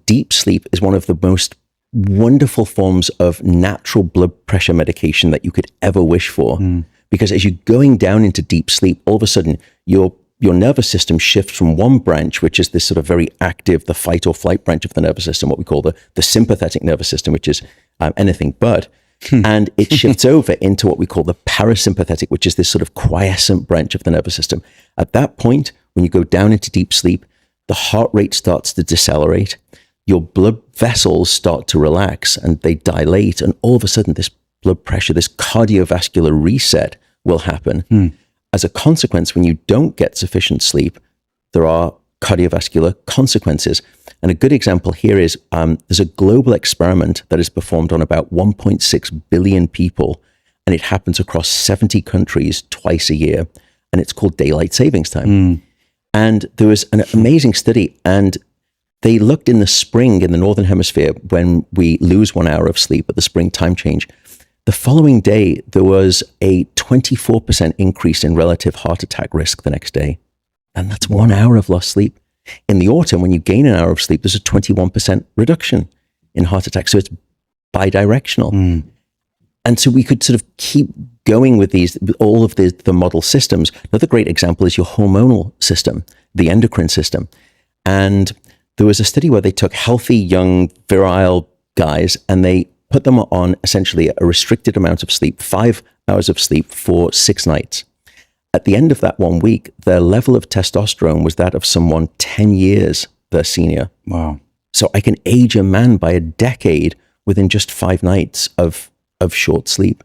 deep sleep is one of the most wonderful forms of natural blood pressure medication that you could ever wish for. Because as you're going down into deep sleep, all of a sudden your nervous system shifts from one branch, which is this sort of very active, the fight or flight branch of the nervous system, what we call the sympathetic nervous system, which is anything but. And it shifts over into what we call the parasympathetic, which is this sort of quiescent branch of the nervous system. At that point, when you go down into deep sleep, the heart rate starts to decelerate, your blood vessels start to relax and they dilate, and all of a sudden this blood pressure, this cardiovascular reset will happen. As a consequence, when you don't get sufficient sleep, there are cardiovascular consequences. And a good example here is there's a global experiment that is performed on about 1.6 billion people, and it happens across 70 countries twice a year, and it's called daylight savings time. And there was an amazing study, and they looked in the spring in the Northern Hemisphere when we lose 1 hour of sleep at the spring time change. The following day, there was a 24% increase in relative heart attack risk the next day. And that's 1 hour of lost sleep. In the autumn, when you gain an hour of sleep, there's a 21% reduction in heart attacks. So it's bidirectional. And so we could sort of keep going with all of the model systems. Another great example is your hormonal system, the endocrine system. And there was a study where they took healthy, young, virile guys, and they put them on essentially a restricted amount of sleep, 5 hours of sleep for 6 nights. At the end of that 1 week, their level of testosterone was that of someone 10 years their senior. Wow. So I can age a man by a decade within just 5 nights of short sleep.